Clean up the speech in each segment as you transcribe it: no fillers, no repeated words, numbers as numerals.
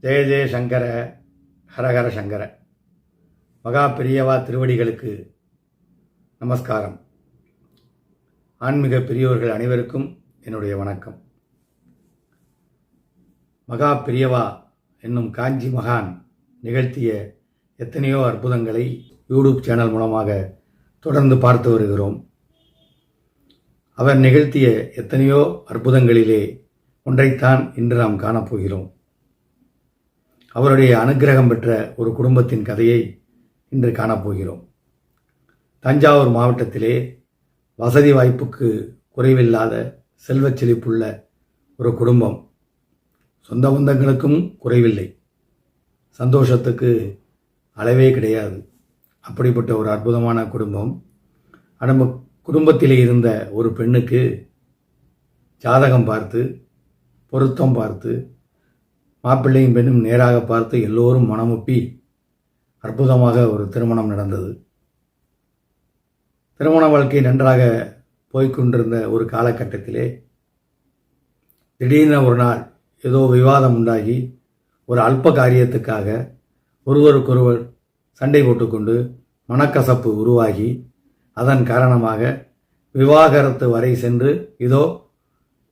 ஜெய ஜெய சங்கர, ஹரஹர சங்கர. மகா பெரியவா திருவடிகளுக்கு நமஸ்காரம். ஆன்மீக பெரியோர்கள் அனைவருக்கும் என்னுடைய வணக்கம். மகா பெரியவா என்னும் காஞ்சி மகான் நிகழ்த்திய எத்தனையோ அற்புதங்களை யூடியூப் சேனல் மூலமாக தொடர்ந்து பார்த்து வருகிறோம். அவர் நிகழ்த்திய எத்தனையோ அற்புதங்களிலே ஒன்றைத்தான் இன்று நாம் காணப்போகிறோம். அவருடைய அனுக்கிரகம் பெற்ற ஒரு குடும்பத்தின் கதையை இன்று காணப்போகிறோம். தஞ்சாவூர் மாவட்டத்திலே வசதி வாய்ப்புக்கு குறைவில்லாத செல்வச் செழிப்புள்ள ஒரு குடும்பம். சொந்த பந்தங்களுக்கும் குறைவில்லை, சந்தோஷத்துக்கு அளவே கிடையாது. அப்படிப்பட்ட ஒரு அற்புதமான குடும்பம். அந்த குடும்பத்திலே இருந்த ஒரு பெண்ணுக்கு ஜாதகம் பார்த்து, பொருத்தம் பார்த்து, மாப்பிள்ளையும் பெண்ணும் நேராக பார்த்து எல்லோரும் மனமுப்பி அற்புதமாக ஒரு திருமணம் நடந்தது. திருமண வாழ்க்கை நன்றாக போய்கொண்டிருந்த ஒரு காலகட்டத்திலே திடீரென ஒரு நாள் ஏதோ விவாதம் உண்டாகி ஒரு அல்ப காரியத்துக்காக ஒருவருக்கொருவர் சண்டை போட்டுக்கொண்டு மனக்கசப்பு உருவாகி அதன் காரணமாக விவாகரத்து வரை சென்று இதோ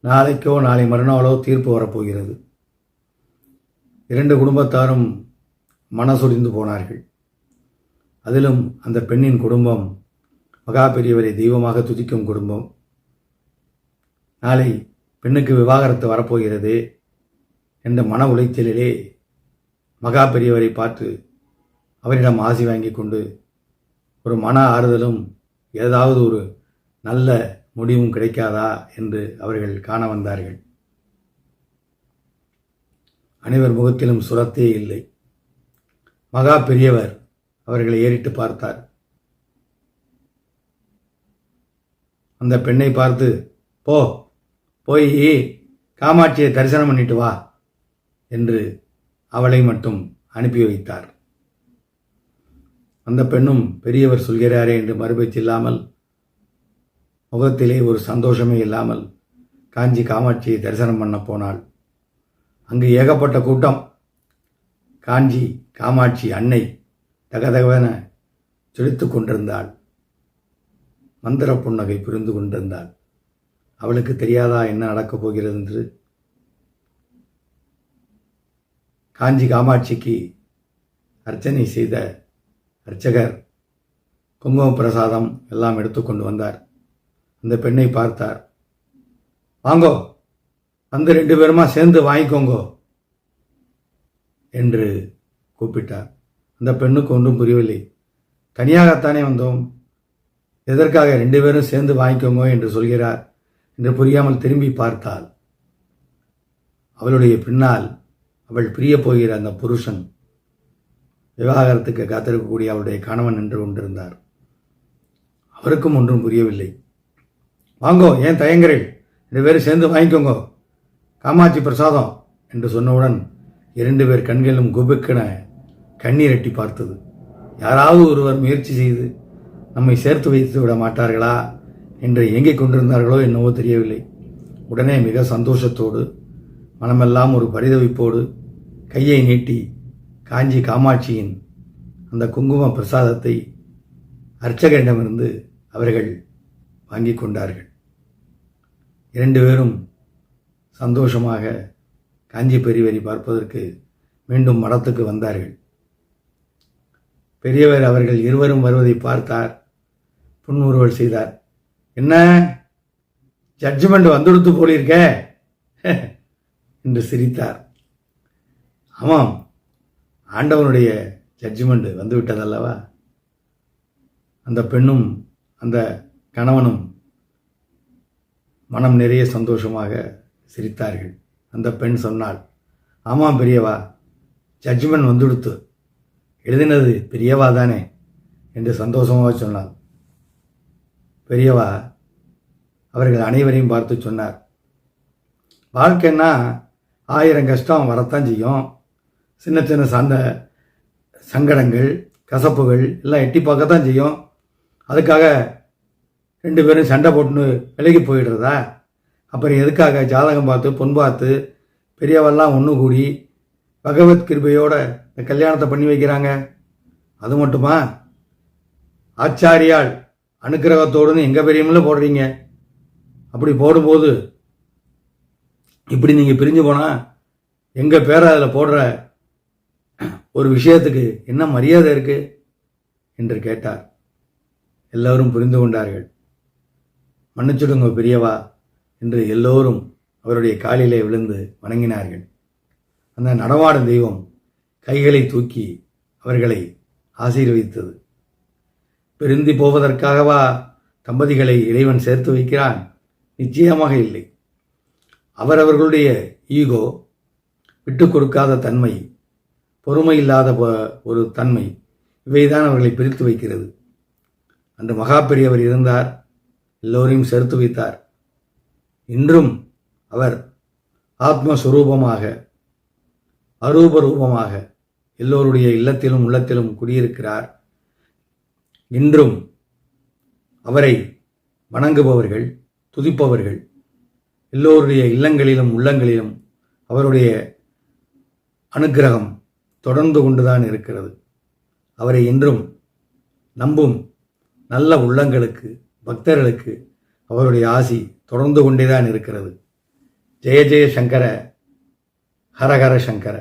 நாளைக்கோ நாளை மறுநாளோ தீர்ப்பு வரப்போகிறது. இரண்டு குடும்பத்தாரும் மனசொடிந்து போனார்கள். அதிலும் அந்த பெண்ணின் குடும்பம் மகா பெரியவரை தெய்வமாக துதிக்கும் குடும்பம். நாளை பெண்ணுக்கு விவாகரத்து வரப்போகிறது என்ற மன உளைச்சலிலே மகா பெரியவரை பார்த்து அவரிடம் ஆசி வாங்கி கொண்டு ஒரு மன ஆறுதலும் ஏதாவது ஒரு நல்ல முடிவும் கிடைக்காதா என்று அவர்கள் காண வந்தார்கள். அனைவர் முகத்திலும் சுரத்தே இல்லை. மகா பெரியவர் அவர்களை ஏறிட்டு பார்த்தார். அந்த பெண்ணை பார்த்து, போய் காமாட்சியை தரிசனம் பண்ணிட்டு வா என்று அவளை மட்டும் அனுப்பி வைத்தார். அந்த பெண்ணும் பெரியவர் சொல்கிறாரே என்று மறுபேச்சு இல்லாமல், முகத்திலே ஒரு சந்தோஷமே இல்லாமல் காஞ்சி காமாட்சியை தரிசனம் பண்ண போனாள். அங்கு ஏகப்பட்ட கூட்டம். காஞ்சி காமாட்சி அன்னை தகதகவென செழித்துக் கொண்டிருந்தாள். மந்திர புன்னகை புரிந்து கொண்டிருந்தாள். அவளுக்கு தெரியாதா என்ன நடக்கப் போகிறது என்று? காஞ்சி காமாட்சிக்கு அர்ச்சனை செய்த அர்ச்சகர் குங்கும பிரசாதம் எல்லாம் எடுத்துக்கொண்டு வந்தார். அந்த பெண்ணை பார்த்தார். வாங்கோ, வந்து ரெண்டு பேருமா சேர்ந்து வாங்கிக்கோங்கோ என்று கூப்பிட்டார். அந்த பெண்ணுக்கு ஒன்றும் புரியவில்லை. தனியாகத்தானே வந்தோம், எதற்காக ரெண்டு பேரும் சேர்ந்து வாங்கிக்கோங்க என்று சொல்கிறார் என்று புரியாமல் திரும்பி பார்த்தாள். அவளுடைய பின்னால் அவள் பிரிய போகிற அந்த புருஷன், விவாகரத்துக்கு காத்திருக்கக்கூடிய அவளுடைய கணவன் நின்று கொண்டிருந்தார். அவருக்கும் ஒன்றும் புரியவில்லை. வாங்கோ, ஏன் தயங்குறீள், ரெண்டு பேரும் சேர்ந்து வாங்கிக்கோங்க, காமாட்சி பிரசாதம் என்று சொன்னவுடன் இரண்டு பேர் கண்களும் குபுக்கென கண்ணீர் எட்டி பார்த்தது. யாராவது ஒருவர் முயற்சி செய்து நம்மை சேர்த்து வைத்து விட மாட்டார்களா என்று ஏங்கிக் கொண்டிருந்தார்களோ என்னவோ தெரியவில்லை. உடனே மிக சந்தோஷத்தோடு, மனமெல்லாம் ஒரு பரிதவிப்போடு கையை நீட்டி காஞ்சி காமாட்சியின் அந்த குங்கும பிரசாதத்தை அர்ச்சகரிடமிருந்து அவர்கள் வாங்கி கொண்டார்கள். இரண்டு பேரும் சந்தோஷமாக காஞ்சி பெரியவரை பார்ப்பதற்கு மீண்டும் மடத்துக்கு வந்தார்கள். பெரியவர் அவர்கள் இருவரும் வருவதை பார்த்தார். புன்முறுவல் செய்தார். என்ன ஜட்ஜ்மெண்ட் வந்துடுத்து போலிருக்க என்று சிரித்தார். ஆமாம், ஆண்டவனுடைய ஜட்ஜ்மெண்ட் வந்துவிட்டதல்லவா. அந்த பெண்ணும் அந்த கணவனும் மனம் நிறைய சந்தோஷமாக சிரித்தார்கள். அந்த பெண் சொன்னாள், ஆமாம் பெரியவா, ஜட்ஜ்மெண்ட் வந்துடுத்து, எழுதினது பெரியவா தானே என்று சந்தோஷமாக சொன்னாள். பெரியவா அவர்கள் அனைவரையும் பார்த்து சொன்னார், வாழ்க்கைன்னா 1000 கஷ்டம் வரத்தான் செய்யும். சின்ன சின்ன சங்கடங்கள் கசப்புகள் எல்லாம் எட்டி பார்க்கத்தான் செய்யும். அதுக்காக ரெண்டு பேரும் சண்டை போட்டுன்னு விலகி போயிடுறதா? அப்புறம் எதுக்காக ஜாதகம் பார்த்து பொன் பார்த்து பெரியவெல்லாம் ஒன்று கூடி பகவத் கிருபையோட இந்த கல்யாணத்தை பண்ணி வைக்கிறாங்க. அது மட்டுமா, ஆச்சாரியால் அனுக்கிரகத்தோடுன்னு எங்கள் பெரியமில்ல போடுறீங்க. அப்படி போடும்போது இப்படி நீங்கள் பிரிஞ்சு போனால் எங்கள் பேரை அதில் போடுற ஒரு விஷயத்துக்கு என்ன மரியாதை இருக்கு என்று கேட்டார். எல்லோரும் புரிந்து கொண்டார்கள். மன்னிச்சுடுங்க பெரியவா என்று எல்லோரும் அவருடைய காலிலே விழுந்து வணங்கினார்கள். அந்த நடமாடும் தெய்வம் கைகளை தூக்கி அவர்களை ஆசீர்வதித்தது. பிரிந்து போவதற்காகவா தம்பதிகளை இறைவன் சேர்த்து வைக்கிறான்? நிச்சயமாக இல்லை. அவரவர்களுடைய ஈகோ, விட்டு கொடுக்காத தன்மை, பொறுமை இல்லாத ஒரு தன்மை, இவைதான் அவர்களை பிரித்து வைக்கிறது. அன்று மகா பெரியவர் இருந்தார், எல்லோரையும் சேர்த்து வைத்தார். இன்றும் அவர் ஆத்மஸ்வரூபமாக, அரூப ரூபமாக எல்லோருடைய இல்லத்திலும் உள்ளத்திலும் குடியிருக்கிறார். இன்றும் அவரை வணங்குபவர்கள், துதிப்பவர்கள் எல்லோருடைய இல்லங்களிலும் உள்ளங்களிலும் அவருடைய அனுக்கிரகம் தொடர்ந்து கொண்டுதான் இருக்கிறது. அவரை இன்றும் நம்பும் நல்ல உள்ளங்களுக்கு, பக்தர்களுக்கு அவருடைய ஆசி தொடர்ந்து கொண்டேதான் இருக்கிறது. ஜெய ஜெய சங்கர, ஹரஹர சங்கர.